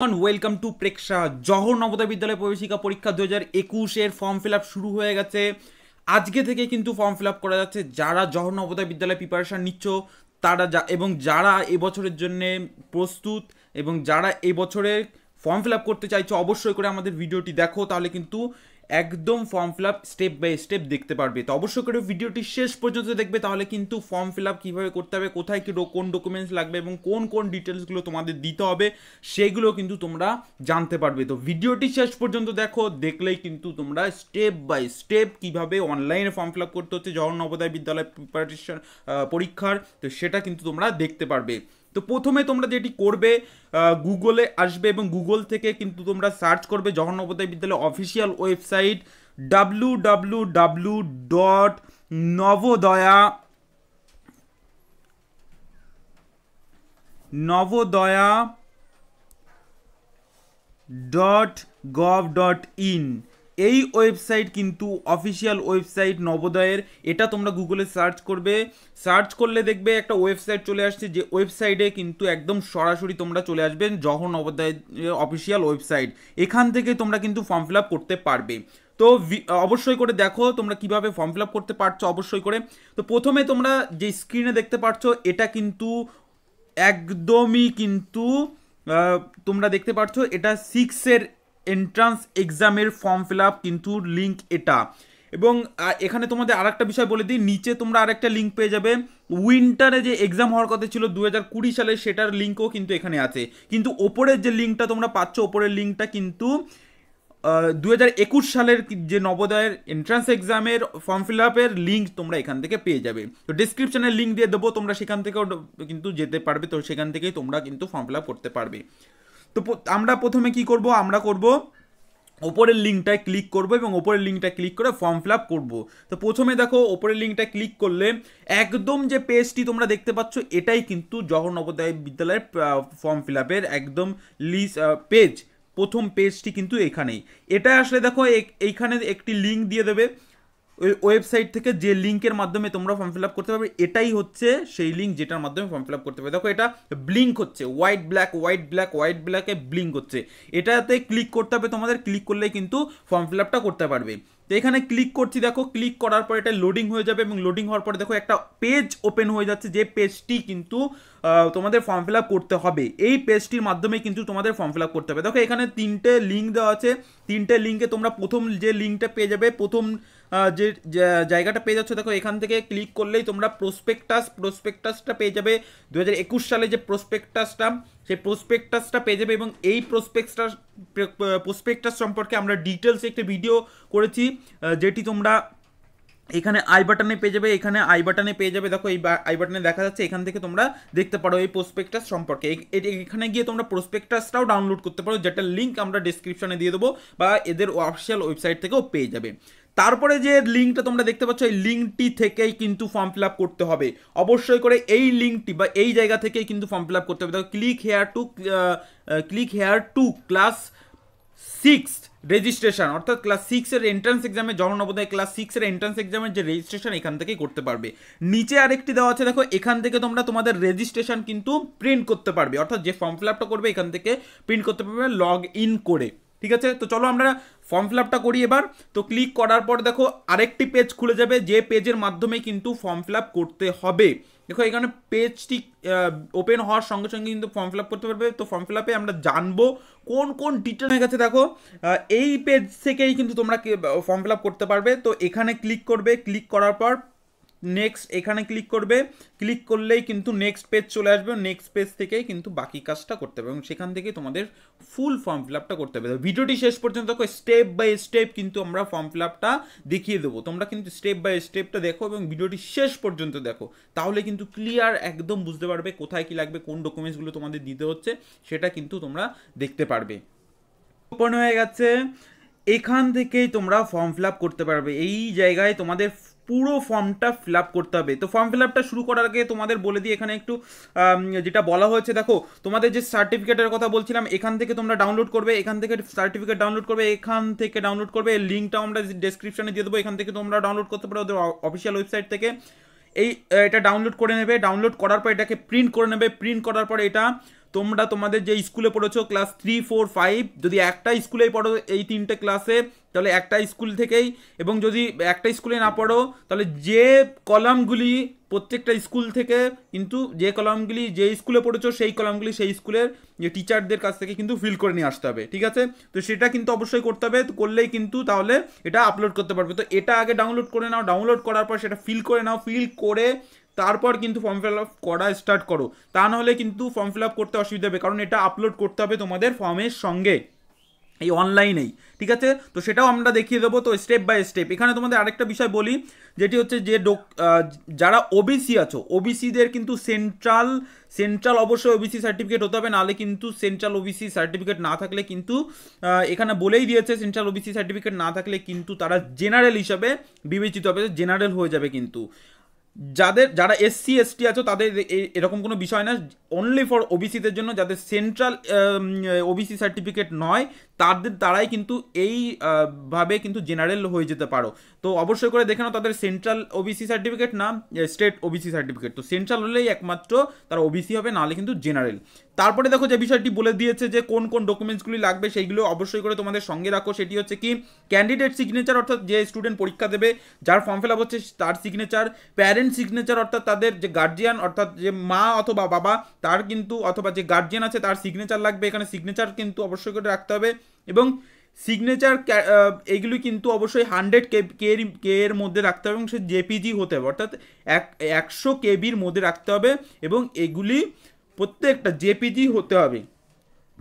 Welcome to Preksha. Jawahar Navodaya Vidyalaya প্রবেশিকা পরীক্ষা 2021 form fill up শুরু হয়ে গেছে। আজকে থেকে কিন্তু ফর্ম ফিল আপ করা যাচ্ছে। যারা জওহর নবোদয় বিদ্যালয় প্রিপারেশন নিচ্ছ তারা এবং যারা এবছরের জন্য প্রস্তুত এবং যারা এবছরে ফর্ম ফিল আপ করতে চাইছো অবশ্যই করে আমাদের ভিডিওটি দেখো, তাহলে কিন্তু একদম form fill up step by step দেখতে পারবে। তো অবশ্যই করে ভিডিওটি শেষ পর্যন্ত দেখবে, তাহলে কিন্তু ফর্ম ফিল আপ কীভাবে করতে হবে, কোথায় কি কোন ডকুমেন্টস লাগবে এবং কোন কোন ডিটেলসগুলো তোমাদের দিতে হবে সেগুলো কিন্তু তোমরা জানতে পারবে। তো ভিডিওটি শেষ পর্যন্ত দেখো, দেখলেই কিন্তু তোমরা স্টেপ বাই স্টেপ কীভাবে অনলাইনে ফর্ম ফিল আপ করতে হচ্ছে জওহর নবোদয় বিদ্যালয় প্রিপারেশন পরীক্ষার, তো সেটা কিন্তু তোমরা দেখতে পারবে। তো প্রথমে তোমরা যেটি করবে, গুগলে আসবে এবং গুগল থেকে কিন্তু তোমরা সার্চ করবে জওহর নবোদয় বিদ্যালয় অফিসিয়াল ওয়েবসাইট www.novodaya.gov.in। এই ওয়েবসাইট কিন্তু অফিসিয়াল ওয়েবসাইট নবোদয়ের। এটা তোমরা গুগলে সার্চ করবে, সার্চ করলে দেখবে একটা ওয়েবসাইট চলে আসছে, যে ওয়েবসাইটে কিন্তু একদম সরাসরি তোমরা চলে আসবেন জওহর নবোদয় অফিসিয়াল ওয়েবসাইট। এখান থেকে তোমরা কিন্তু ফর্ম ফিল আপ করতে পারবে। তো অবশ্যই করে দেখো তোমরা কিভাবে ফর্ম ফিল আপ করতে পারছো অবশ্যই করে। তো প্রথমে তোমরা যে স্ক্রিনে দেখতে পাচ্ছ এটা কিন্তু একদমই কিন্তু তোমরা দেখতে পাচ্ছ এটা 6-এর এন্ট্রান্স এক্সামের ফর্ম ফিল আপ কিন্তু লিঙ্ক এটা। এবং এখানে তোমাদের আরেকটা বিষয় বলে দিই, নিচে তোমরা আরেকটা লিঙ্ক পেয়ে যাবে উইন্টারে যে এক্সাম হওয়ার কথা ছিল 2020 সালে, সেটার লিঙ্কও কিন্তু এখানে আছে। কিন্তু ওপরের যে লিঙ্কটা তোমরা পাচ্ছ, ওপরের লিঙ্কটা কিন্তু 2021 সালের যে নবোদয়ের এন্ট্রান্স এক্সামের ফর্ম ফিল আপের লিঙ্ক তোমরা এখান থেকে পেয়ে যাবে। তো ডিসক্রিপশনের লিঙ্ক দিয়ে দেবো, তোমরা সেখান থেকেও কিন্তু যেতে পারবে। তো সেখান থেকেই তোমরা কিন্তু ফর্ম ফিল আপ করতে পারবে। তো আমরা প্রথমে কি করব, আমরা করব ওপরের লিঙ্কটায় ক্লিক করব এবং ওপরের লিঙ্কটা ক্লিক করে ফর্ম ফিল আপ করবো। তো প্রথমে দেখো ওপরের লিঙ্কটা ক্লিক করলে একদম যে পেজটি তোমরা দেখতে পাচ্ছ এটাই কিন্তু জওহর নবোদয় বিদ্যালয়ের ফর্ম ফিল আপের একদম পেজ। প্রথম পেজটি কিন্তু এখানেই। এটা আসলে দেখো এইখানে একটি লিঙ্ক দিয়ে দেবে ওই ওয়েবসাইট থেকে, যে লিঙ্কের মাধ্যমে তোমরা ফর্ম ফিল আপ করতে পারবে এটাই হচ্ছে সেই লিঙ্ক যেটার মাধ্যমে ফর্ম ফিল আপ করতে পারবে। দেখো এটা ব্লিঙ্ক হচ্ছে, হোয়াইট ব্ল্যাকে ব্লিঙ্ক হচ্ছে। এটাতে ক্লিক করতে হবে তোমাদের, ক্লিক করলেই কিন্তু ফর্ম ফিল আপটা করতে পারবে। তো এখানে ক্লিক করছি, দেখো ক্লিক করার পর এটা লোডিং হয়ে যাবে এবং লোডিং হওয়ার পরে দেখো একটা পেজ ওপেন হয়ে যাচ্ছে, যে পেজটি কিন্তু তোমাদের ফর্ম ফিল আপ করতে হবে। এই পেজটির মাধ্যমে কিন্তু তোমাদের ফর্ম ফিল আপ করতে হবে। দেখো এখানে 3টে লিঙ্ক দেওয়া আছে, 3টে লিঙ্কে তোমরা প্রথম যে লিঙ্কটা পেয়ে যাবে, প্রথম যে জায়গাটা পেয়ে যাচ্ছে, দেখো এখান থেকে ক্লিক করলেই তোমরা প্রসপেক্টাসটা পেয়ে যাবে। 2021 সালে যে প্রসপেক্টাসটা, সেই প্রসপেক্টাসটা পেয়ে যাবে। এবং এই প্রসপেক্টাস সম্পর্কে আমরা ডিটেলসে একটা ভিডিও করেছি, যেটি তোমরা এখানে আই বাটনে পেয়ে যাবে। এখানে আই বাটনে পেয়ে যাবে, দেখো এই আই বাটনে দেখা যাচ্ছে, এখান থেকে তোমরা দেখতে পারো এই প্রসপেক্টাস সম্পর্কে। এখানে গিয়ে তোমরা প্রসপেক্টাসটাও ডাউনলোড করতে পারো, যেটার লিঙ্ক আমরা ডিসক্রিপশনে দিয়ে দেবো, বা এদের অফিসিয়াল ওয়েবসাইট থেকেও পেয়ে যাবে। তারপরে যে লিঙ্কটা তোমরা দেখতে পাচ্ছ, এই লিঙ্কটি থেকেই কিন্তু ফর্ম ফিল আপ করতে হবে। অবশ্যই করে এই লিঙ্কটি বা এই জায়গা থেকেই কিন্তু ফর্ম ফিল আপ করতে হবে। দেখো click here two class 6 registration, অর্থাৎ ক্লাস 6-এর এন্ট্রান্স এক্সামে, জওহর নবোদয় ক্লাস 6-এর এন্ট্রান্স এক্সামের যে রেজিস্ট্রেশন এখান থেকেই করতে পারবে। নিচে আরেকটি দেওয়া আছে, দেখো এখান থেকে তোমরা তোমাদের রেজিস্ট্রেশন কিন্তু প্রিন্ট করতে পারবে, অর্থাৎ যে ফর্ম ফিল আপটা করবে এখান থেকে প্রিন্ট করতে পারবে লগ ইন করে। ঠিক আছে, তো চলো আমরা ফর্ম ফিল আপটা করি এবার। তো ক্লিক করার পর দেখো আরেকটি পেজ খুলে যাবে, যে পেজের মাধ্যমে কিন্তু ফর্ম ফিল আপ করতে হবে। দেখো এখানে পেজটি ওপেন হওয়ার সঙ্গে সঙ্গে কিন্তু ফর্ম ফিল আপ করতে পারবে। তো ফর্ম ফিল আপে আমরা জানবো কোন কোন ডিটেলস হয়ে গেছে। দেখো এই পেজ থেকেই কিন্তু তোমরা ফর্ম ফিল আপ করতে পারবে। তো এখানে ক্লিক করবে, ক্লিক করার পর নেক্সট এখানে ক্লিক করবে, ক্লিক করলেই কিন্তু নেক্সট পেজ চলে আসবে। নেক্সট পেজ থেকেই কিন্তু বাকি কাজটা করতে হবে এবং সেখান থেকে তোমাদের ফুল ফর্ম ফিল আপটা করতে হবে। ভিডিওটি শেষ পর্যন্ত স্টেপ বাই স্টেপ কিন্তু আমরা ফর্ম ফিল আপটা দেখিয়ে দেবো। তোমরা কিন্তু স্টেপ বাই স্টেপটা দেখো এবং ভিডিওটি শেষ পর্যন্ত দেখো, তাহলে কিন্তু ক্লিয়ার একদম বুঝতে পারবে কোথায় কি লাগবে, কোন ডকুমেন্টসগুলো তোমাদের দিতে হচ্ছে সেটা কিন্তু তোমরা দেখতে পারবে। ওপেন হয়ে গেছে, এখান থেকেই তোমরা ফর্ম ফিল আপ করতে পারবে। এই জায়গায় তোমাদের পুরো ফর্মটা ফিল আপ করতে হবে। তো ফর্ম ফিল আপটা শুরু করার আগে তোমাদের বলে দিই, এখানে একটু যেটা বলা হয়েছে, দেখো তোমাদের যে সার্টিফিকেটের কথা বলছিলাম, এখান থেকে তোমরা ডাউনলোড করবে, এখান থেকে সার্টিফিকেট ডাউনলোড করবে, এখান থেকে ডাউনলোড করবে। এই লিঙ্কটাও আমরা ডেসক্রিপশনে দিয়ে দেবো, এখান থেকে তোমরা ডাউনলোড করতে পারো ওদের অফিসিয়াল ওয়েবসাইট থেকে। এটা ডাউনলোড করে নেবে, ডাউনলোড করার পর এটাকে প্রিন্ট করে নেবে, প্রিন্ট করার পর এটা তোমরা তোমাদের যে স্কুলে পড়েছো ক্লাস 3, 4, 5, যদি একটা স্কুলেই পড়ো এই 3টে ক্লাসে, তাহলে একটা স্কুল থেকেই, এবং যদি একটা স্কুলে না পড়ো তাহলে যে কলামগুলি প্রত্যেকটা স্কুল থেকে কিন্তু যে কলামগুলি যে স্কুলে পড়েছো সেই কলামগুলি সেই স্কুলের যে টিচারদের কাছ থেকে কিন্তু ফিল করে নিয়ে আসতে হবে, ঠিক আছে? তো সেটা কিন্তু অবশ্যই করতে হবে, তো করলেই কিন্তু তাহলে এটা আপলোড করতে পারবে। তো এটা আগে ডাউনলোড করে নাও, ডাউনলোড করার পর সেটা ফিল করে নাও, ফিল করে তারপর কিন্তু ফর্ম ফিল আপ করা স্টার্ট করো। তা নাহলে কিন্তু ফর্ম ফিল আপ করতে অসুবিধা হবে, কারণ এটা আপলোড করতে হবে তোমাদের ফর্মের সঙ্গে এই অনলাইনেই, ঠিক আছে? তো সেটাও আমরা দেখিয়ে দেবো। তো স্টেপ বাই স্টেপ এখানে তোমাদের আরেকটা বিষয় বলি, যেটি হচ্ছে যে যারা ওবিসি আছো, ওবিসিদের কিন্তু সেন্ট্রাল অবশ্যই ওবিসি সার্টিফিকেট হতে হবে, নাহলে কিন্তু সেন্ট্রাল ওবিসি সার্টিফিকেট না থাকলে কিন্তু এখানে বলেই দিয়েছে সেন্ট্রাল ওবিসি সার্টিফিকেট না থাকলে কিন্তু তারা জেনারেল হিসাবে বিবেচিত হবে, জেনারেল হয়ে যাবে। কিন্তু যারা এসসি এসটি আছো তাদের এরকম কোনো বিষয় না, অনলি ফর ওবিসিদের জন্য। যাদের সেন্ট্রাল ওবিসি সার্টিফিকেট নয় তারাই কিন্তু এই ভাবে কিন্তু জেনারেল হয়ে যেতে পারো। তো অবশ্যই করে দেখে নাও তাদের সেন্ট্রাল ওবিসি সার্টিফিকেট না স্টেট ওবিসি সার্টিফিকেট। তো সেন্ট্রাল হলেই একমাত্র তারা ওবিসি হবে, নাহলে কিন্তু জেনারেল। তারপরে দেখো যে বিষয়টি বলে দিয়েছে যে কোন কোন ডকুমেন্টসগুলি লাগবে, সেইগুলো অবশ্যই করে তোমাদের সঙ্গে রাখো। সেটি হচ্ছে কি ক্যান্ডিডেট সিগনেচার, অর্থাৎ যে স্টুডেন্ট পরীক্ষা দেবে যার ফর্ম ফিল আপ হচ্ছে তার সিগনেচার, প্যারেন্ট সিগনেচার অর্থাৎ তাদের যে গার্জিয়ান অর্থাৎ যে মা অথবা বাবা তার কিন্তু, অথবা যে গার্জিয়ান আছে তার সিগনেচার লাগবে, এখানে সিগনেচার কিন্তু অবশ্যই করে রাখতে হবে। এবং সিগনেচার এইগুলি কিন্তু অবশ্যই 100 কে এর মধ্যে রাখতে হবে, এবং সে জেপিজি হতে হবে, অর্থাৎ 100 কেবির মধ্যে রাখতে হবে, এবং এগুলি প্রত্যেকটা জেপিজি হতে হবে।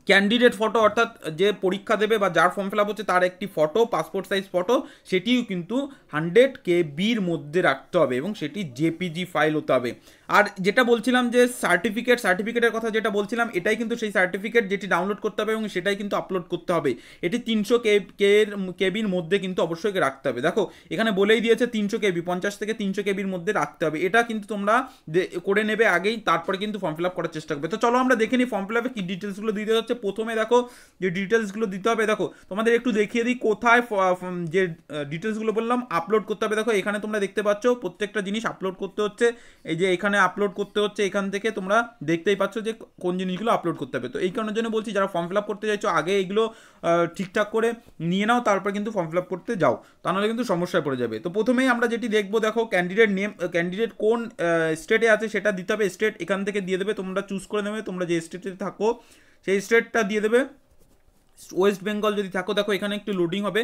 ক্যান্ডিডেট ফটো অর্থাৎ যে পরীক্ষা দেবে বা যার ফর্ম ফিল আপ হচ্ছে তার একটি ফটো, পাসপোর্ট সাইজ ফটো, সেটিও কিন্তু 100 কেবির মধ্যে রাখতে হবে, এবং সেটি জেপিজি ফাইল হতে হবে। আর যেটা বলছিলাম যে সার্টিফিকেটের কথা যেটা বলছিলাম, এটাই কিন্তু সেই সার্টিফিকেট যেটি ডাউনলোড করতে হবে এবং সেটাই কিন্তু আপলোড করতে হবে। এটি 300 কেবির মধ্যে কিন্তু অবশ্যই রাখতে হবে। দেখো এখানে বলেই দিয়েছে 300 কেবি, 50 থেকে 300 কেবির মধ্যে রাখতে হবে। এটা কিন্তু তোমরা করে নেবে আগেই, তারপরে কিন্তু ফর্ম ফিল আপ করার চেষ্টা করবে। তো চলো আমরা দেখে নিই ফর্ম ফিল আপে কী ডিটেলসগুলো দিতে হচ্ছে। প্রথমে দেখো যে ডিটেলসগুলো দিতে হবে, দেখো তোমাদের একটু দেখিয়ে দিই কোথায় যে ডিটেলসগুলো বললাম আপলোড করতে হবে। দেখো এখানে তোমরা দেখতে পাচ্ছ প্রত্যেকটা জিনিস আপলোড করতে হচ্ছে, এই যে এখানে আপলোড করতে হচ্ছে, এখান থেকে তোমরা দেখতেই পাচ্ছ যে কোন জিনিসগুলো আপলোড করতে হবে। তো এই কারণের জন্য বলছি যারা ফর্ম ফিল আপ করতে চাইছো আগে এইগুলো ঠিকঠাক করে নিয়ে নাও, তারপর কিন্তু ফর্ম ফিল আপ করতে যাও, তা নাহলে কিন্তু সমস্যায় পড়ে যাবে। তো প্রথমেই আমরা যেটি দেখবো, দেখো ক্যান্ডিডেট নেম, ক্যান্ডিডেট কোন স্টেটে আছে সেটা দিতে হবে। স্টেট এখান থেকে দিয়ে দেবে, তোমরা চুজ করে নেবে তোমরা যে স্টেটে থাকো সেই স্টেটটা দিয়ে দেবে। ওয়েস্ট বেঙ্গল যদি থাকো, দেখো এখানে একটু লোডিং হবে,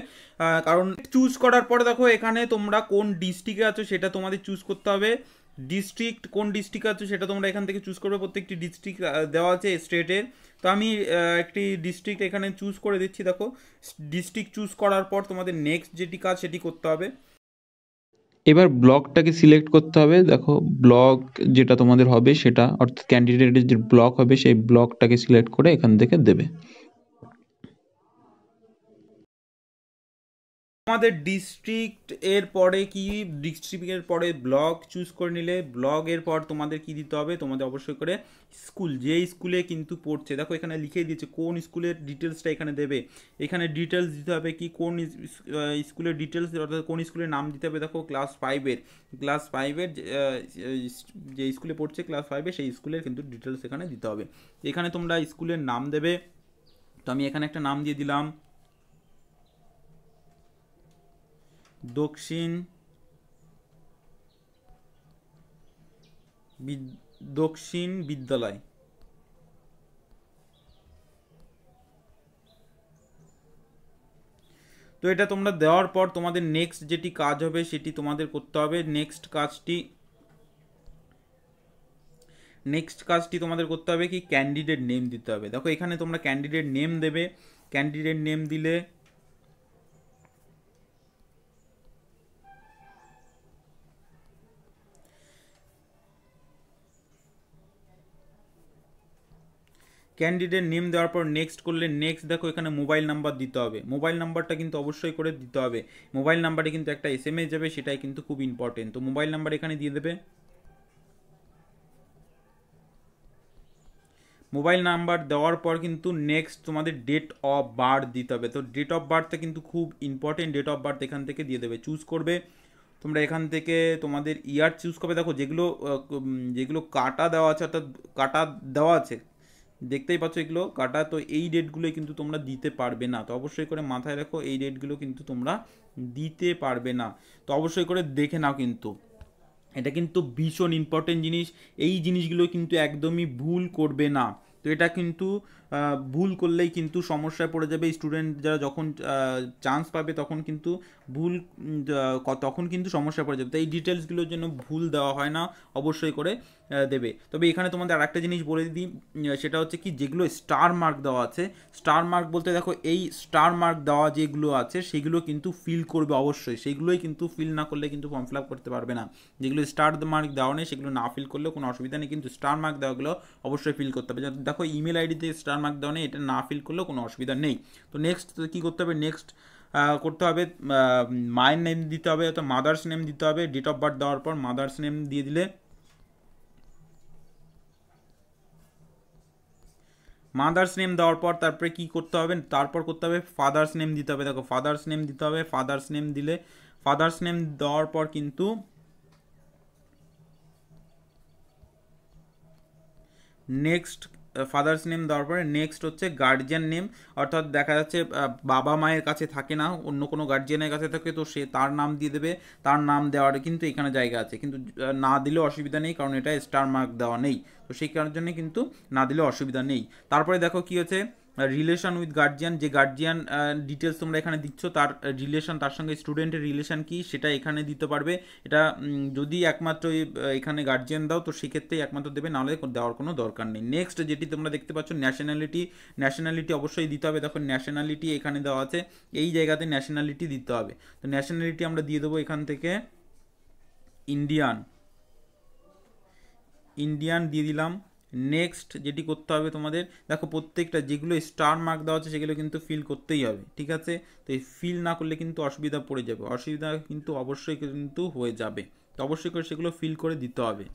কারণ চুজ করার পরে দেখো এখানে তোমরা কোন ডিস্ট্রিক্টে আছো সেটা তোমাদের চুজ করতে হবে। ডিস্ট্রিক্ট কোন ডিস্ট্রিক্ট আছে সেটা তোমরা এখান থেকে চুজ করবে, প্রত্যেকটি ডিস্ট্রিক্ট দেওয়া আছে স্টেটের। তো আমি একটি ডিস্ট্রিক্ট এখানে চুজ করে দিচ্ছি। দেখো ডিস্ট্রিক্ট চুজ করার পর তোমাদের নেক্সট যেটি কাজ সেটি করতে হবে। এবার ব্লকটাকে সিলেক্ট করতে হবে। দেখো ব্লক যেটা তোমাদের হবে সেটা, অর্থাৎ ক্যান্ডিডেটের যে ব্লক হবে সেই ব্লকটাকে সিলেক্ট করে এখান থেকে দেবে। আমাদের ডিস্ট্রিক্ট এর পরে কি, ডিস্ট্রিক্টের পরে ব্লক চুজ করে নিলে, ব্লকের পর তোমাদের কি দিতে হবে, তোমাদের অবশ্যই করে স্কুল, যে স্কুলে কিন্তু পড়ছে, দেখো এখানে লিখে দিয়েছে কোন স্কুলের ডিটেলসটা এখানে দেবে। এখানে ডিটেলস দিতে হবে কি কোন স্কুলের ডিটেলস, অর্থাৎ কোন স্কুলের নাম দিতে হবে। দেখো ক্লাস ফাইভের যে স্কুলে পড়ছে ক্লাস 5-এ সেই স্কুলের কিন্তু ডিটেলস এখানে দিতে হবে। এখানে তোমরা স্কুলের নাম দেবে। তো আমি এখানে একটা নাম দিয়ে দিলাম, দক্ষিণ বিদ্যালয়। তো এটা তোমরা দেওয়ার পর তোমাদের নেক্সট যেটি কাজ হবে সেটি তোমাদের করতে হবে। নেক্সট কাজটি তোমাদের করতে হবে কি ক্যান্ডিডেট নেম দিতে হবে। দেখো এখানে তোমরা ক্যান্ডিডেট নেম দেবে। ক্যান্ডিডেট নেম দিলে ক্যান্ডিডেট নেম দেওয়ার পর নেক্সট করলে নেক্সট দেখো এখানে মোবাইল নাম্বার দিতে হবে। মোবাইল নাম্বারটা কিন্তু অবশ্যই করে দিতে হবে। মোবাইল নাম্বারে কিন্তু একটা SMS যাবে, সেটাই কিন্তু খুব ইম্পর্টেন্ট। তো মোবাইল নাম্বার এখানে দিয়ে দেবে। মোবাইল নাম্বার দেওয়ার পর কিন্তু নেক্সট তোমাদের ডেট অফ বার্থ দিতে হবে। তো ডেট অফ বার্থটা কিন্তু খুব ইম্পর্টেন্ট, ডেট অফ বার্থ এখান থেকে দিয়ে দেবে, চুজ করবে তোমরা এখান থেকে তোমাদের ইয়ার চুজ করবে। দেখো যেগুলো কাটা দেওয়া আছে, অর্থাৎ কাটা দেওয়া আছে দেখতেই পাচ্ছ এগুলো কাটা, তো এই ডেটগুলোই কিন্তু তোমরা দিতে পারবে না। তো অবশ্যই করে মাথায় রাখো এই ডেটগুলো কিন্তু তোমরা দিতে পারবে না। তো অবশ্যই করে দেখে নাও, কিন্তু এটা কিন্তু ভীষণ ইম্পর্টেন্ট জিনিস। এই জিনিসগুলো কিন্তু একদমই ভুল করবে না। তো এটা কিন্তু ভুল করলেই কিন্তু সমস্যায় পড়ে যাবে স্টুডেন্ট যারা, যখন চান্স পাবে তখন কিন্তু ভুল তখন কিন্তু সমস্যায় পড়ে যাবে। তো এই ডিটেলসগুলোর জন্য ভুল দেওয়া হয় না, অবশ্যই করে দেবে। তবে এখানে তোমাদের আরেকটা জিনিস বলে দিই, সেটা হচ্ছে কি যেগুলো স্টার মার্ক দেওয়া আছে, স্টার মার্ক বলতে দেখো এই স্টার মার্ক দেওয়া যেগুলো আছে সেগুলো কিন্তু ফিল করবে অবশ্যই, সেগুলোই কিন্তু ফিল না করলে কিন্তু ফর্ম ফিল আপ করতে পারবে না। যেগুলো স্টার মার্ক দেওয়া নেই সেগুলো না ফিল করলেও কোনো অসুবিধা নেই, কিন্তু স্টার মার্ক দেওয়াগুলো অবশ্যই ফিল করতে হবে। দেখো ইমেল আইডিতে স্টার মার্ক দেওয়া নেই, এটা না ফিল করলেও কোনো অসুবিধা নেই। তো নেক্সট কী করতে হবে, নেক্সট করতে হবে মায়ের নেম দিতে হবে, অর্থাৎ মাদার্স নেম দিতে হবে। ডেট অফ বার্থ দেওয়ার পর মাদার্স নেম দিয়ে দিলে, মাদার্স নেম দেওয়ার পর তারপরে কি করতে হবে, তারপর করতে হবে ফাদার্স নেম দিতে হবে। দেখো ফাদার্স নেম দিতে হবে, ফাদার্স নেম দিলে, ফাদার্স নেম দেওয়ার পর কিন্তু নেক্সট ফাদার্স নেম দেওয়ার পরে নেক্সট হচ্ছে গার্জিয়ান নেম, অর্থাৎ দেখা যাচ্ছে বাবা মায়ের কাছে থাকে না, অন্য কোনো গার্জিয়ানের কাছে থাকে, তো সে তার নাম দিয়ে দেবে। তার নাম দেওয়ার কিন্তু এখানে জায়গা আছে, কিন্তু না দিলেও অসুবিধা নেই, কারণ এটা স্টার মার্ক দেওয়া নেই, তো সেই কারণের জন্য কিন্তু না দিলেও অসুবিধা নেই। তারপরে দেখো কি হচ্ছে রিলেশন উইথ গার্জিয়ান, যে গার্জিয়ান ডিটেলস তোমরা এখানে দিচ্ছ তার রিলেশন, তার সঙ্গে স্টুডেন্টের রিলেশন কি সেটা এখানে দিতে পারবে। এটা যদি একমাত্র এখানে গার্জিয়ান দাও তো সেক্ষেত্রেই একমাত্র দেবে, নাহলে দেওয়ার কোনো দরকার নেই। নেক্সট যেটি তোমরা দেখতে পাচ্ছ ন্যাশনালিটি, ন্যাশনালিটি অবশ্যই দিতে হবে। দেখো ন্যাশনালিটি এখানে দেওয়া আছে, এই জায়গাতে ন্যাশনালিটি দিতে হবে। তো ন্যাশনালিটি আমরা দিয়ে দেবো এখান থেকে ইন্ডিয়ান, ইন্ডিয়ান দিয়ে দিলাম। নেক্সট যেটি করতে হবে তোমাদের, দেখো প্রত্যেকটা যেগুলো স্টার মার্ক দেওয়া আছে সেগুলো কিন্তু ফিল করতেই হবে, ঠিক আছে। তো এই ফিল না করলে কিন্তু অসুবিধা পড়ে যাবে, অসুবিধা কিন্তু অবশ্যই কিন্তু হয়ে যাবে, তো অবশ্যই করে সেগুলো ফিল করে দিতে হবে।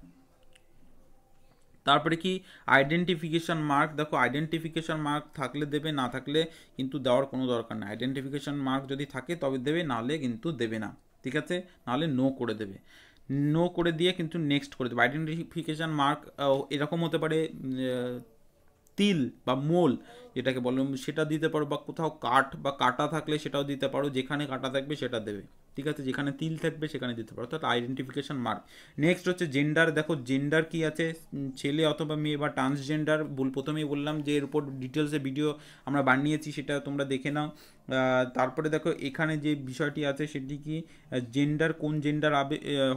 তারপরে কি আইডেন্টিফিকেশান মার্ক, দেখো আইডেন্টিফিকেশান মার্ক থাকলে দেবে, না থাকলে কিন্তু দেওয়ার কোনো দরকার নেই। আইডেন্টিফিকেশান মার্ক যদি থাকে তবে দেবে, নাহলে কিন্তু দেবে না, ঠিক আছে, নাহলে নো করে দেবে। নো করে দিয়ে কিন্তু নেক্সট করে দেবে। আইডেন্টিফিকেশান মার্ক এরকম হতে পারে তিল বা মোল যেটাকে বলো সেটা দিতে পারো, বা কোথাও কাঠ বা কাটা থাকলে সেটাও দিতে পারো, যেখানে কাটা থাকবে সেটা দেবে, ঠিক আছে, যেখানে তিল থাকবে সেখানে দিতে পারো, অর্থাৎ আইডেন্টিফিকেশান মার্ক। নেক্সট হচ্ছে জেন্ডার, দেখো জেন্ডার কি আছে, ছেলে অথবা মেয়ে বা ট্রান্সজেন্ডার, প্রথমেই বললাম যে এর উপর ডিটেলসে ভিডিও আমরা বানিয়েছি, সেটা তোমরা দেখে নাও। তারপরে দেখো এখানে যে বিষয়টি আছে সেটি কি জেন্ডার, কোন জেন্ডার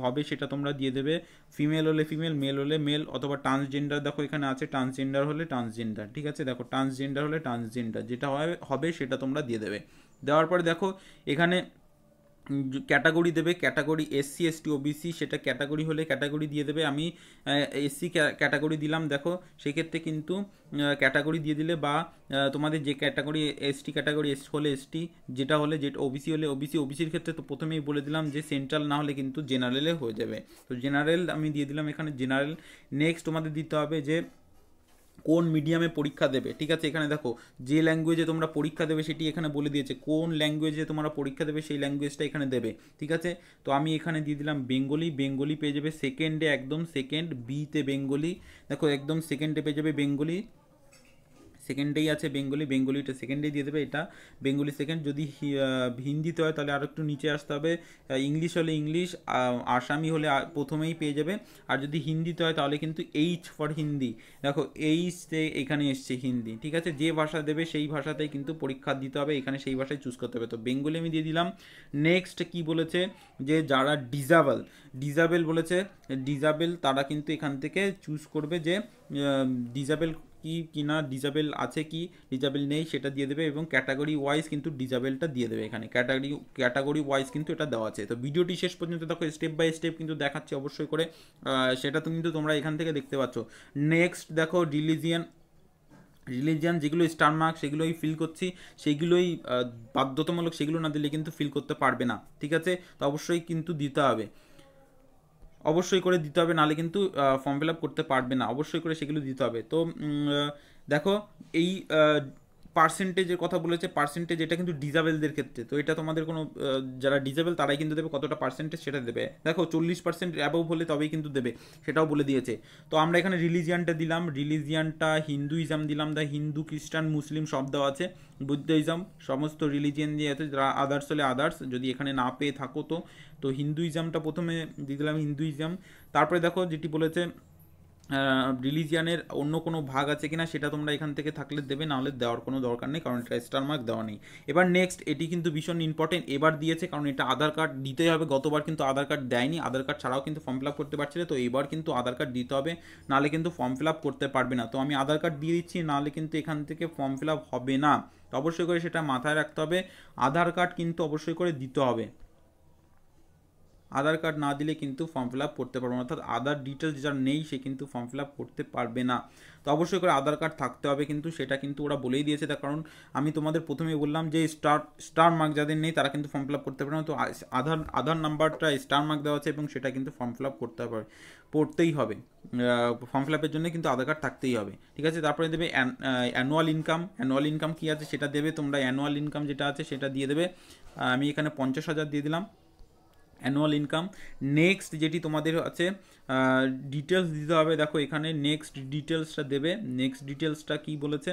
হবে সেটা তোমরা দিয়ে দেবে, ফিমেল হলে ফিমেল, মেল হলে মেল, অথবা ট্রান্সজেন্ডার, দেখো এখানে আছে ট্রান্সজেন্ডার হলে ট্রান্সজেন্ডার, ঠিক আছে, দেখো ট্রান্সজেন্ডার হলে ট্রান্সজেন্ডার যেটা হবে সেটা তোমরা দিয়ে দেবে। দেওয়ার পরে দেখো এখানে ক্যাটাগরি দেবে, ক্যাটাগরি এসসি এসটি ওবিসি, সেটা ক্যাটাগরি হলে ক্যাটাগরি দিয়ে দেবে। আমি এসসি ক্যাটাগরি দিলাম, দেখো সেক্ষেত্রে কিন্তু ক্যাটাগরি দিয়ে দিলে, বা তোমাদের যে ক্যাটাগরি এসটি ক্যাটাগরি হলে এসটি, যেটা হলে যেটা ওবিসি হলে ওবিসি, ওবিসির ক্ষেত্রে তো প্রথমেই বলে দিলাম যে সেন্ট্রাল না হলে কিন্তু জেনারেলে হয়ে যাবে, তো জেনারেল আমি দিয়ে দিলাম এখানে জেনারেল। নেক্সট তোমাদের দিতে হবে যে কোন মিডিয়ামে পরীক্ষা দেবে, ঠিক আছে, এখানে দেখো যে ল্যাঙ্গুয়েজে তোমরা পরীক্ষা দেবে সেটি এখানে বলে দিয়েছে, কোন ল্যাঙ্গুয়েজে তোমরা পরীক্ষা দেবে সেই ল্যাঙ্গুয়েজটা এখানে দেবে, ঠিক আছে। তো আমি এখানে দিয়ে দিলাম বেঙ্গলি, বেঙ্গলি পেয়ে যাবে সেকেন্ডে, একদম সেকেন্ড বিতে বেঙ্গলি, দেখো একদম সেকেন্ডে পেয়ে যাবে বেঙ্গলি, সেকেন্ডেই আছে বেঙ্গলি, বেঙ্গলিটা সেকেন্ডেই দিয়ে দেবে, এটা বেঙ্গলি সেকেন্ড। যদি হিন্দিতে হয় তাহলে আরও একটু নিচে আসতে হবে, ইংলিশ হলে ইংলিশ, আসামি হলে প্রথমেই পেয়ে যাবে। আর যদি হিন্দিতে হয় তাহলে কিন্তু এইচ ফর হিন্দি, দেখো এইচতে এখানে এসছে হিন্দি, ঠিক আছে, যে ভাষা দেবে সেই ভাষাতেই কিন্তু পরীক্ষা দিতে হবে, এখানে সেই ভাষায় চুজ করতে হবে। তো বেঙ্গলি আমি দিয়ে দিলাম। নেক্সট কি বলেছে যে যারা ডিজাবেল বলেছে, ডিজাবেল তারা কিন্তু এখান থেকে চুজ করবে যে ডিজাবেল কি না, ডিজাবেল আছে কি ডিজাবেল নেই সেটা দিয়ে দেবে, এবং ক্যাটাগরি ওয়াইজ কিন্তু ডিজাবেলটা দিয়ে দেবে, এখানে ক্যাটাগরি ওয়াইজ কিন্তু এটা দেওয়া আছে। তো ভিডিওটি শেষ পর্যন্ত দেখো, স্টেপ বাই স্টেপ কিন্তু দেখাচ্ছি অবশ্যই করে, সেটা কিন্তু তোমরা এখান থেকে দেখতে পাচ্ছ। নেক্সট দেখো রিলিজিয়ান যেগুলো স্টার মার্ক সেগুলোই ফিল করছি, সেগুলোই বাধ্যতামূলক, সেগুলো না দিলে কিন্তু ফিল করতে পারবে না, ঠিক আছে, তো অবশ্যই কিন্তু দিতে হবে, অবশ্যই করে দিতে হবে, নাহলে কিন্তু ফর্ম ফিল আপ করতে পারবে না, অবশ্যই করে সেগুলো দিতে হবে। তো দেখো এই পার্সেন্টেজের কথা বলেছে, পার্সেন্টেজ এটা কিন্তু ডিজাবেলদের ক্ষেত্রে, তো এটা তোমাদের কোনো যারা ডিজেবল তারাই কিন্তু দেবে কতটা পার্সেন্টেজ সেটা দেবে, দেখো 40% অ্যাবভ হলে তবেই কিন্তু দেবে, সেটাও বলে দিয়েছে। তো আমরা এখানে রিলিজিয়ানটা দিলাম, রিলিজিয়ানটা হিন্দুইজম দিলাম, দা হিন্দু খ্রিস্টান মুসলিম সব দেওয়া আছে, বুদ্ধিজম সমস্ত রিলিজিয়ান দিয়ে আছে, যারা আদার্স হলে আদার্স, যদি এখানে না পেয়ে থাকো তো হিন্দুইজমটা প্রথমে দিয়ে দিলাম হিন্দুইজম। তারপরে দেখো যেটি বলেছে রিলিজিয়ানের অন্য কোনো ভাগ আছে কিনা সেটা তোমরা এখান থেকে থাকলে দেবে, নাহলে দেওয়ার কোনো দরকার নেই, কারণ এটা স্টার মার্ক দেওয়া নেই। এবার নেক্সট, এটি কিন্তু ভীষণ ইম্পর্টেন্ট, এবার দিয়েছে কারণ এটা আধার কার্ড দিতেই হবে, গতবার কিন্তু আধার কার্ড দেয়নি, আধার কার্ড ছাড়াও কিন্তু ফর্ম ফিল আপ করতে পারছিলে, তো এবার কিন্তু আধার কার্ড দিতে হবে, নাহলে কিন্তু ফর্ম ফিল আপ করতে পারবে না। তো আমি আধার কার্ড দিয়ে দিচ্ছি, নাহলে কিন্তু এখান থেকে ফর্ম ফিল আপ হবে না, তো অবশ্যই করে সেটা মাথায় রাখতে হবে, আধার কার্ড কিন্তু অবশ্যই করে দিতে হবে, আধার কার্ড না দিলে কিন্তু ফর্ম ফিল আপ করতে পারবে না, অর্থাৎ আধার ডিটেলস যার নেই সে কিন্তু ফর্ম ফিল আপ করতে পারবে না। তো অবশ্যই করে আধার কার্ড থাকতে হবে, কিন্তু সেটা কিন্তু ওরা বলেই দিয়েছে, তার কারণ আমি তোমাদের প্রথমেই বললাম যে স্টার মার্ক যাদের নেই তারা কিন্তু ফর্ম ফিল আপ করতে পারে না, তো আধার নাম্বারটা স্টার মার্ক দেওয়া আছে এবং সেটা কিন্তু ফর্ম ফিল আপ পড়তেই হবে, ফর্ম ফিল আপের জন্য কিন্তু আধার কার্ড থাকতেই হবে, ঠিক আছে। তারপরে দেবে অ্যানুয়াল ইনকাম কী আছে সেটা দেবে তোমরা, অ্যানুয়াল ইনকাম যেটা আছে সেটা দিয়ে দেবে, আমি এখানে 50,000 দিয়ে দিলাম অ্যানুয়াল ইনকাম। নেক্সট যেটি তোমাদের আছে ডিটেলস দিতে হবে, দেখো এখানে নেক্সট ডিটেলসটা দেবে, নেক্সট ডিটেলসটা কি বলেছে,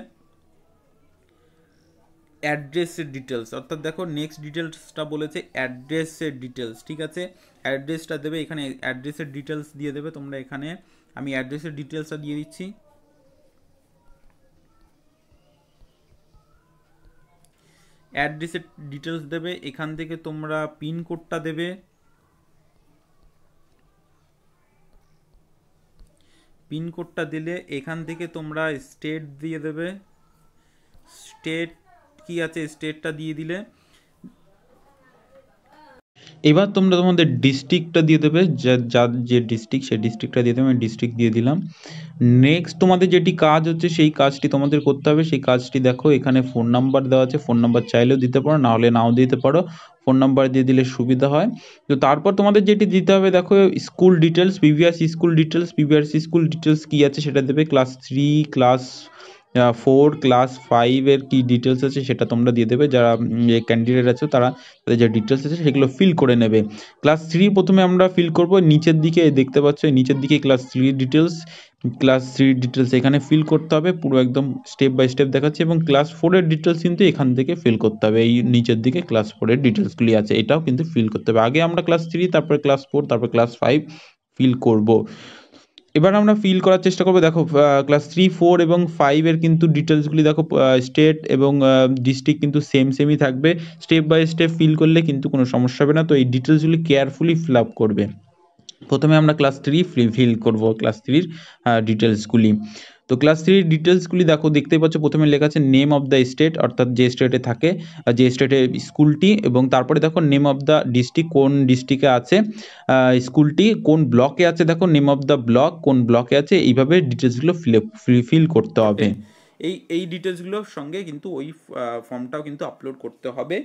অ্যাড্রেসের ডিটেলস, অর্থাৎ দেখো নেক্সট ডিটেলসটা বলেছে অ্যাড্রেসের ডিটেলস, ঠিক আছে, অ্যাড্রেসটা দেবে, এখানে অ্যাড্রেসের ডিটেলস দিয়ে দেবে তোমরা, এখানে আমি অ্যাড্রেসের ডিটেলসটা দিয়ে দিচ্ছি, অ্যাড্রেসের ডিটেলস দেবে, এখান থেকে তোমরা পিনকোডটা দেবে, পিনকোডটা দিলে এখান থেকে তোমরা স্টেট দিয়ে দেবে, স্টেট কি আছে স্টেটটা দিয়ে দিলে, এবার তোমরা তোমাদের ডিস্ট্রিক্টটা দিয়ে দেবে, যে ডিস্ট্রিক্ট সেই ডিস্ট্রিক্টটা দিয়ে দেবে, আমি ডিস্ট্রিক্ট দিয়ে দিলাম। নেক্সট তোমাদের যেটি কাজ হচ্ছে সেই কাজটি তোমাদের করতে হবে, সেই কাজটি দেখো এখানে ফোন নাম্বার দেওয়া আছে, ফোন নাম্বার চাইলেও দিতে পারো, না হলে নাও দিতে পারো, ফোন নাম্বার দিয়ে দিলে সুবিধা হয়। তো তারপর তোমাদের যেটি দিতে হবে দেখো school details, previous school details কী আছে সেটা দেবে, ক্লাস 3, ক্লাস 4, ক্লাস 5-এর কী ডিটেলস আছে সেটা তোমরা দিয়ে দেবে, যারা যে ক্যান্ডিডেট আছে তারা তাদের যে ডিটেলস আছে সেগুলো ফিল করে নেবে। ক্লাস 3 প্রথমে আমরা ফিল করব, নিচের দিকে দেখতে পাচ্ছ নিচের দিকে ক্লাস 3 ডিটেলস এখানে ফিল করতে হবে, পুরো একদম স্টেপ বাই স্টেপ দেখাচ্ছি, এবং ক্লাস 4-এর ডিটেলস কিন্তু এখান থেকে ফিল করতে হবে, এই নিচের দিকে ক্লাস 4-এর ডিটেলসগুলি আছে এটাও কিন্তু ফিল করতে হবে, আগে আমরা ক্লাস 3 তারপরে ক্লাস 4 তারপর ক্লাস 5 ফিল করব। এবার আমরা ফিল করার চেষ্টা করবো, দেখো ক্লাস 3, 4 এবং 5-এর কিন্তু ডিটেলসগুলি দেখো, স্টেট এবং ডিস্ট্রিক্ট কিন্তু সেমই থাকবে, স্টেপ বাই স্টেপ ফিল করলে কিন্তু কোনো সমস্যা হবে না, তো এই ডিটেলসগুলি কেয়ারফুলি ফিল আপ করবে। প্রথমে আমরা ক্লাস 3 ফিল করব, ক্লাস 3-র ডিটেলসগুলি। তো ক্লাস 3 ডিটেলসগুলি দেখো দেখতেই পাচ্ছ, প্রথমে লেখা আছে নেম অফ দ্য স্টেট, অর্থাৎ যে স্টেটে থাকে যে স্টেটে স্কুলটি, এবং তারপরে দেখো নেম অফ দ্য ডিস্ট্রিক্ট, কোন ডিস্ট্রিক্টে আছে স্কুলটি, কোন ব্লকে আছে, দেখো নেম অফ দ্য ব্লক, কোন ব্লকে আছে, এইভাবে ডিটেলসগুলো ফিল করতে হবে। এই ডিটেলসগুলোর সঙ্গে কিন্তু ওই ফর্মটাও কিন্তু আপলোড করতে হবে।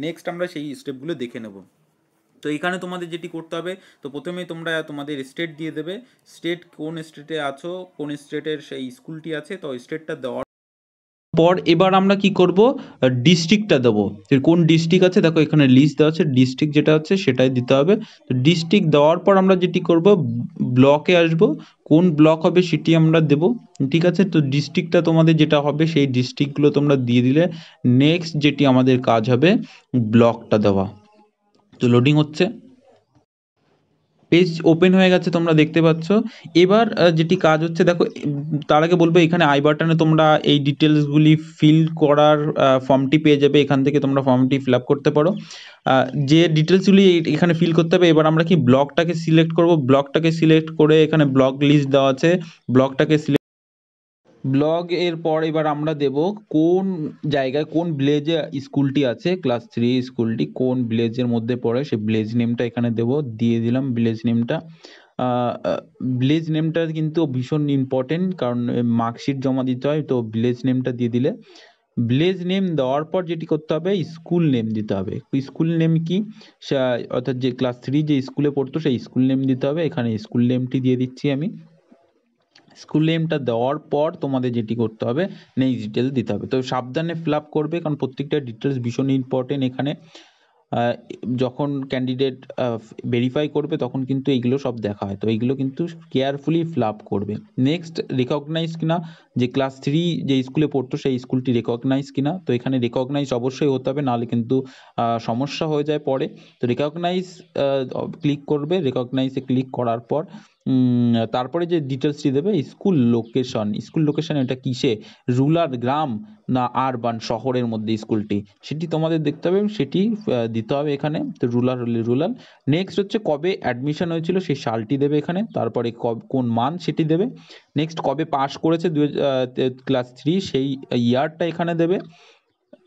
নেক্সট আমরা সেই স্টেপগুলো দেখে নেব। তো এখানে তোমাদের যেটি করতে হবে, তো প্রথমে তোমরা তোমাদের স্টেট দিয়ে দেবে, স্টেট কোন স্টেটে আছো, কোন স্টেটের সেই স্কুলটি আছে, তো স্টেটটা দেওয়ার পর এবার আমরা কি করব, ডিস্ট্রিক্টটা দেবো, কোন ডিস্ট্রিক্ট আছে দেখো এখানে লিস্ট দেওয়া আছে, ডিস্ট্রিক্ট যেটা আছে সেটাই দিতে হবে। তো ডিস্ট্রিক্ট দেওয়ার পর আমরা যেটি করব, ব্লকে আসব, কোন ব্লক হবে সেটি আমরা দেব, ঠিক আছে। তো ডিস্ট্রিক্টটা তোমাদের যেটা হবে সেই ডিস্ট্রিক্টগুলো তোমরা দিয়ে দিলে, নেক্সট যেটি আমাদের কাজ হবে ব্লকটা দেওয়া। তো লোডিং হচ্ছে, পেজ ওপেন হয়ে গেছে তোমরা দেখতে পাচ্ছ। এবার যেটি কাজ হচ্ছে দেখো, তার আগে বলবো এখানে আই বাটনে তোমরা এই ডিটেলসগুলি ফিল করার ফর্মটি পেয়ে যাবে, এখান থেকে তোমরা ফর্মটি ফিল আপ করতে পারো। যে ডিটেলসগুলি এখানে ফিল করতে হবে, এবার আমরা কি ব্লকটাকে সিলেক্ট করব, ব্লকটাকে সিলেক্ট করে এখানে ব্লক লিস্ট দেওয়া আছে, ব্লকটাকে ব্লগ এর পর এবার আমরা দেব কোন জায়গায় কোন ভিলেজে স্কুলটি আছে, ক্লাস 3 স্কুলটি কোন ভিলেজের মধ্যে পড়ে সেই ভিলেজ নেমটা এখানে দেব, দিয়ে দিলাম ভিলেজ নেমটা। ভিলেজ নেমটা কিন্তু ভীষণ ইম্পর্টেন্ট, কারণ মার্কশিট জমা দিতে হয়, তো ভিলেজ নেমটা দিয়ে দিলে, ভিলেজ নেম দেওয়ার পর যেটি করতে হবে স্কুল নেম দিতে হবে, স্কুল নেম কি অর্থাৎ যে ক্লাস 3 যে স্কুলে পড়তো সেই স্কুল নেম দিতে হবে, এখানে স্কুল নেমটি দিয়ে দিচ্ছি আমি। স্কুল নেমটা দেওয়ার পর তোমাদের যেটি করতে হবে নেক্সট ডিটেলস দিতে হবে। তো সাবধানে ফিল আপ করবে, কারণ প্রত্যেকটা ডিটেলস ভীষণ ইম্পর্টেন্ট এখানে। যখন ক্যান্ডিডেট ভেরিফাই করবে তখন কিন্তু এইগুলো সব দেখা হয়, তো এইগুলো কিন্তু কেয়ারফুলি ফিল আপ করবে। নেক্সট রেকগনাইজ কিনা, যে ক্লাস 3 যে স্কুলে পড়তো সেই স্কুলটি রেকগনাইজ কিনা, তো এখানে রেকগনাইজ অবশ্যই হতে হবে, নাহলে কিন্তু সমস্যা হয়ে যায় পরে। তো রেকগনাইজ ক্লিক করবে, রেকগনাইজে ক্লিক করার পর তারপরে যে ডিটেলসটি দেবে স্কুল লোকেশন এটা কিসে, রুরাল গ্রাম না আরবান শহরের মধ্যে স্কুলটি, সেটি তোমাদের দেখতে হবে, সেটি দিতে হবে এখানে। তো রুরাল হলে রুরাল। নেক্সট হচ্ছে কবে অ্যাডমিশন হয়েছিল সেই সালটি দেবে এখানে, তারপরে কোন মান্থ সেটি দেবে। নেক্সট কবে পাস করেছে ক্লাস 3 সেই ইয়ারটা এখানে দেবে,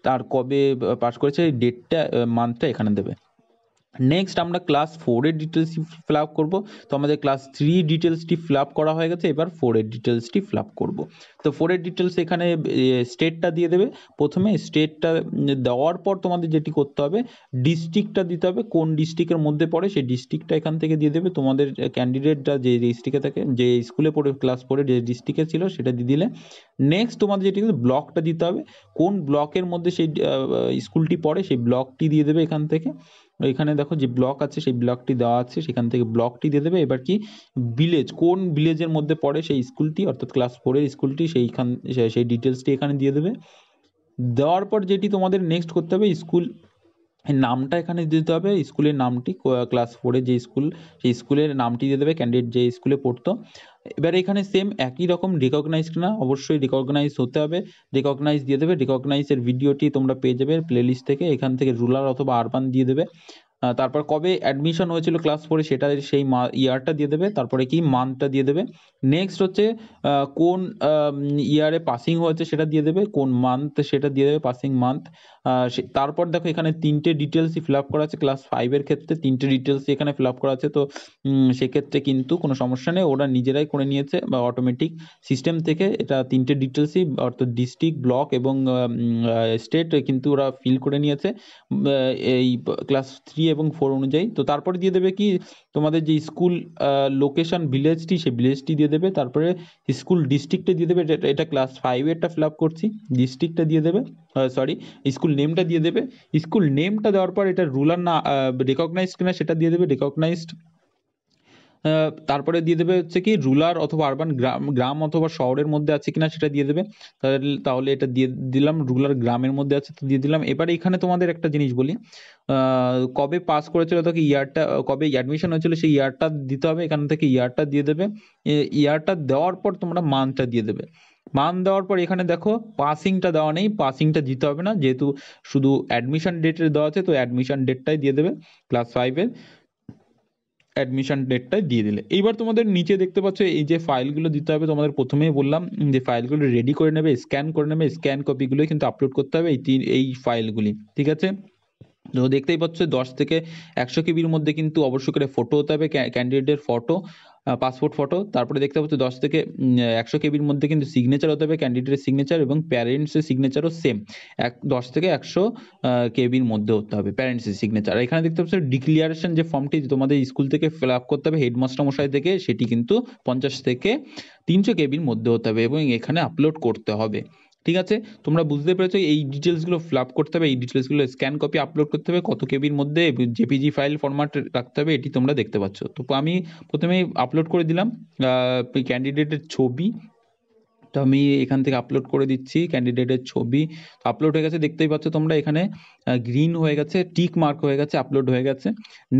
তার কবে পাস করেছে এই ডেটটা মান্থটা এখানে দেবে। নেক্সট আমরা ক্লাস 4-এর ডিটেলস ফিল আপ করবো। তো আমাদের ক্লাস 3 ডিটেলসটি ফিল আপ করা হয়ে গেছে, এবার 4-এর ডিটেলসটি ফিল আপ করবো। তো 4-এর ডিটেলস এখানে স্টেটটা দিয়ে দেবে প্রথমে। স্টেটটা দেওয়ার পর তোমাদের যেটি করতে হবে ডিস্ট্রিক্টটা দিতে হবে, কোন ডিস্ট্রিক্টের মধ্যে পড়ে সেই ডিস্ট্রিক্টটা এখান থেকে দিয়ে দেবে। তোমাদের ক্যান্ডিডেটটা যে ডিস্ট্রিক্টে থাকে, যে স্কুলে পড়ে ক্লাস 4-এ যে ডিস্ট্রিক্টে ছিল সেটা দিয়ে দিলে। নেক্সট তোমাদের যেটি ব্লকটা দিতে হবে, কোন ব্লকের মধ্যে সেই স্কুলটি পড়ে সেই ব্লকটি দিয়ে দেবে এখান থেকে। এখানে দেখো যে ব্লক আছে সেই ব্লকটি দেওয়া আছে, সেখান থেকে ব্লকটি দিয়ে দেবে। এবার কি ভিলেজ, কোন ভিলেজের মধ্যে পড়ে সেই স্কুলটি, অর্থাৎ ক্লাস 4-এর স্কুলটি, সেই ডিটেলসটি এখানে দিয়ে দেবে। দেওয়ার পর যেটি তোমাদের নেক্সট করতে হবে স্কুল নামটা এখানে দিতে হবে, স্কুলের নামটি, ক্লাস 4-এ যে স্কুল সেই স্কুলের নামটি দিয়ে দেবে ক্যান্ডিডেট যে স্কুলে পড়তো। এবার এখানে সেম একই রকম রিকগনাইজ কিনা, অবশ্যই রিকগনাইজ হতে হবে, রিকগনাইজ দিয়ে দেবে। রিকগনাইজের ভিডিওটি তোমরা পেয়ে যাবে প্লেলিস্ট থেকে, এখান থেকে রুরাল অথবা আরবান দিয়ে দেবে। তারপর কবে অ্যাডমিশন হয়েছিল ক্লাস 4-এ সেটা সেই ইয়ারটা দিয়ে দেবে, তারপরে কি মান্থটা দিয়ে দেবে। নেক্সট হচ্ছে কোন ইয়ারে পাসিং হয়েছে সেটা দিয়ে দেবে, কোন মান্থ সেটা দিয়ে দেবে, পাসিং মান্থ। তারপর দেখো এখানে 3টে ডিটেলসই ফিল আপ করা আছে, ক্লাস 5-এর ক্ষেত্রে 3টে ডিটেলসই এখানে ফিল আপ করা আছে। তো সেক্ষেত্রে কিন্তু কোনো সমস্যা নেই, ওরা নিজেরাই করে নিয়েছে বা অটোমেটিক সিস্টেম থেকে এটা 3টে ডিটেলসই, অর্থাৎ ডিস্ট্রিক্ট, ব্লক এবং স্টেট কিন্তু ওরা ফিল করে নিয়েছে এই ক্লাস 3 এবং 4 অনুযায়ী। তো তারপরে দিয়ে দেবে কি তোমাদের যে স্কুল লোকেশন ভিলেজটি, সেই ভিলেজটি দিয়ে দেবে। তারপরে স্কুল ডিস্ট্রিক্টে দিয়ে দেবে, এটা ক্লাস 5-এরটা ফিল আপ করছি, ডিস্ট্রিক্টটা দিয়ে দেবে, সরি স্কুল নেমটা দিয়ে দেবে। স্কুল নেমটা দেওয়ার পর এটা রুরাল না রেকগনাইজড কিনা সেটা দিয়ে দেবে, রেকগনাইজড। তারপরে দিয়ে দেবে হচ্ছে কি রুরাল অথবা আরবান, গ্রাম অথবা শহরের মধ্যে আছে কিনা সেটা দিয়ে দেবে। তাহলে এটা দিয়ে দিলাম, রুরাল গ্রামের মধ্যে আছে তো দিয়ে দিলাম। এবারে এখানে তোমাদের একটা জিনিস বলি, কবে পাস করেছিল তোকে ইয়ারটা, কবে অ্যাডমিশন হয়েছিল সেই ইয়ারটা দিতে হবে, এখান থেকে ইয়ারটা দিয়ে দেবে। ইয়ারটা দেওয়ার পর তোমরা মান্থটা দিয়ে দেবে। মান দেওয়ার পর এখানে দেখো পাসিংটা দেওয়া নেই, পাসিংটা দিতে হবে না, যেহেতু শুধু অ্যাডমিশন ডেটের দেওয়া আছে, তো অ্যাডমিশন ডেটটাই দিয়ে দেবে ক্লাস 5-এর অ্যাডমিশন ডেটটাই দিয়ে দিলে। এইবার তোমাদের নিচে দেখতে পাচ্ছ এই যে ফাইলগুলো দিতে হবে, তোমাদের প্রথমেই বললাম যে ফাইলগুলো রেডি করে নেবে, স্ক্যান করে নেবে, স্ক্যান কপিগুলোই কিন্তু আপলোড করতে হবে এই ফাইলগুলি, ঠিক আছে। তো দেখতেই পাচ্ছ 10 থেকে 100 কেবির মধ্যে কিন্তু অবশ্যই করে ফটো হতে হবে, ক্যান্ডিডেটের ফটো, পাসপোর্ট ফটো। তারপরে দেখতে পাচ্ছ 10 থেকে 100 কেবির মধ্যে কিন্তু সিগনেচার হতে হবে, ক্যান্ডিডেটের সিগনেচার এবং প্যারেন্টসের সিগনেচারও সেম 10 থেকে 100 কেবির মধ্যে হতে হবে প্যারেন্টসের সিগনেচার। আর এখানে দেখতে পাচ্ছ ডিক্লিয়ারেশন যে ফর্মটি তোমাদের স্কুল থেকে ফিল আপ করতে হবে হেডমাস্টার মশাই থেকে, সেটি কিন্তু 50 থেকে 300 কেবির মধ্যে হতে হবে এবং এখানে আপলোড করতে হবে, ঠিক আছে। তোমরা বুঝতে পেরেছো, এই ডিটেলসগুলো ফিল আপ করতে হবে, এই ডিটেলসগুলো স্ক্যান কপি আপলোড করতে হবে, কত কেবির মধ্যে জেপিজি ফাইল ফরম্যাট রাখতে হবে, এটি তোমরা দেখতে পাচ্ছ। তো আমি প্রথমেই আপলোড করে দিলাম ক্যান্ডিডেটের ছবি, তো আমি এখান থেকে আপলোড করে দিচ্ছি ক্যান্ডিডেটের ছবি। আপলোড হয়ে গেছে, দেখতেই পাচ্ছ তোমরা এখানে গ্রিন হয়ে গেছে, টিক মার্ক হয়ে গেছে, আপলোড হয়ে গেছে।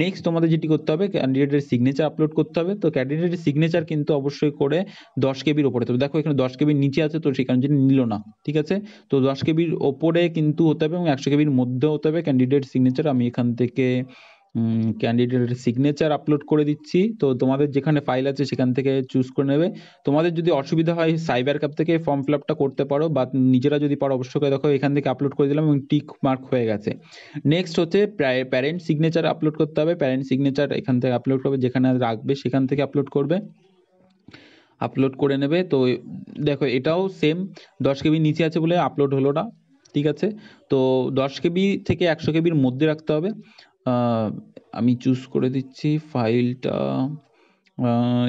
নেক্সট তোমাদের যেটি করতে হবে ক্যান্ডিডেটের সিগনেচার আপলোড করতে হবে। তো ক্যান্ডিডেটের সিগনেচার কিন্তু অবশ্যই করে 10 কেবির ওপরে হতে হবে, দেখো এখানে 10 কেবির নিচে আছে তো সেখানে যদি নিল না, ঠিক আছে। তো 10 কেবির ওপরে কিন্তু হতে হবে এবং 100 কেবির মধ্যে হতে হবে ক্যান্ডিডেট সিগনেচার। আমি এখান থেকে ক্যান্ডিডেটের সিগনেচার আপলোড করে দিচ্ছি। তো তোমাদের যেখানে ফাইল আছে সেখান থেকে চুজ করে নেবে। তোমাদের যদি অসুবিধা হয় সাইবার ক্যাফ থেকে ফর্ম ফিল আপটা করতে পারো, বা নিজেরা যদি পারো অবশ্যই করে দেখো এখান থেকে আপলোড করে দিলাম এবং টিক মার্ক হয়ে গেছে। নেক্সট হচ্ছে প্যারেন্ট সিগনেচার আপলোড করতে হবে, প্যারেন্ট সিগনেচার এখান থেকে আপলোড করবে, যেখানে রাখবে সেখান থেকে আপলোড করবে, আপলোড করে নেবে। তো দেখো এটাও সেম 10 কেবি নিচে আছে বলে আপলোড হলো না, ঠিক আছে। তো 10 কেবি থেকে 100 কেবির মধ্যে রাখতে হবে। আমি চুজ করে দিচ্ছি ফাইলটা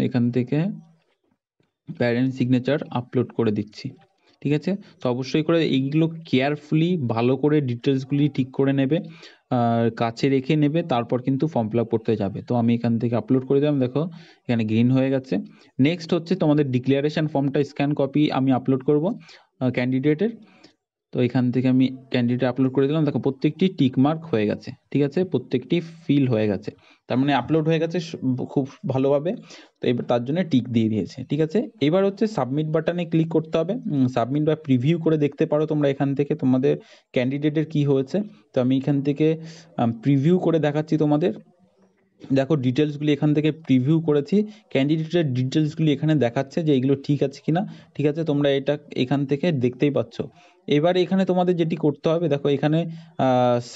এখান থেকে প্যারেন্ট সিগনেচার আপলোড করে দিচ্ছি। ঠিক আছে, তো অবশ্যই করে এইগুলো কেয়ারফুলি ভালো করে ডিটেলসগুলি ঠিক করে নেবে, কাছে রেখে নেবে, তারপর কিন্তু ফর্ম ফিল আপ করতে যাবে। তো আমি এখান থেকে আপলোড করে দিলাম, দেখো এখানে গ্রিন হয়ে গেছে। নেক্সট হচ্ছে তোমাদের ডিক্লারেশন ফর্মটা স্ক্যান কপি আমি আপলোড করব ক্যান্ডিডেটের। তো এখান থেকে আমি ক্যান্ডিডেট আপলোড করে দিলাম, দেখো প্রত্যেকটি টিক মার্ক হয়ে গেছে। ঠিক আছে, প্রত্যেকটি ফিল হয়ে গেছে, তার মানে আপলোড হয়ে গেছে খুব ভালোভাবে। তো এবার তার জন্য টিক দিয়ে দিয়েছে। ঠিক আছে, এবার হচ্ছে সাবমিট বাটনে ক্লিক করতে হবে। সাবমিট বা প্রিভিউ করে দেখতে পারো তোমরা এখান থেকে তোমাদের ক্যান্ডিডেটের কি হয়েছে। তো আমি এখান থেকে প্রিভিউ করে দেখাচ্ছি তোমাদের। দেখো ডিটেলসগুলি এখান থেকে প্রিভিউ করেছি, ক্যান্ডিডেটের ডিটেলসগুলি এখানে দেখাচ্ছে যে এগুলো ঠিক আছে কিনা। ঠিক আছে, তোমরা এটা এখান থেকে দেখতেই পাচ্ছ। এবার এখানে তোমাদের যেটি করতে হবে, দেখো এখানে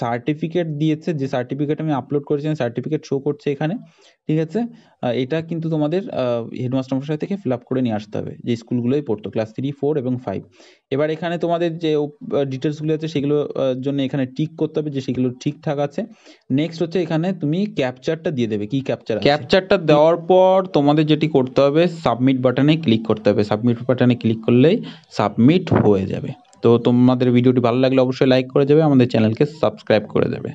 সার্টিফিকেট দিয়েছে, যে সার্টিফিকেট আমি আপলোড করেছি সার্টিফিকেট শো করছে এখানে। ঠিক আছে, এটা কিন্তু তোমাদের হেডমাস্টার মশাই থেকে ফিল আপ করে নিয়ে আসতে হবে, যে স্কুলগুলোই পড়তো ক্লাস 3, 4 এবং 5। এবার এখানে তোমাদের যে ডিটেলসগুলো আছে সেগুলো জন্য এখানে টিক করতে হবে যে সেগুলো ঠিকঠাক আছে। নেক্সট হচ্ছে এখানে তুমি ক্যাপচারটা দিয়ে দেবে, কি ক্যাপচার আছে। ক্যাপচারটা দেওয়ার পর তোমাদের যেটি করতে হবে সাবমিট বাটনে ক্লিক করতে হবে। সাবমিট বাটনে ক্লিক করলেই সাবমিট হয়ে যাবে। তো তোমাদের ভিডিওটি ভালো লাগলে অবশ্যই লাইক করে যাবে, আমাদের চ্যানেলকে সাবস্ক্রাইব করে দেবে।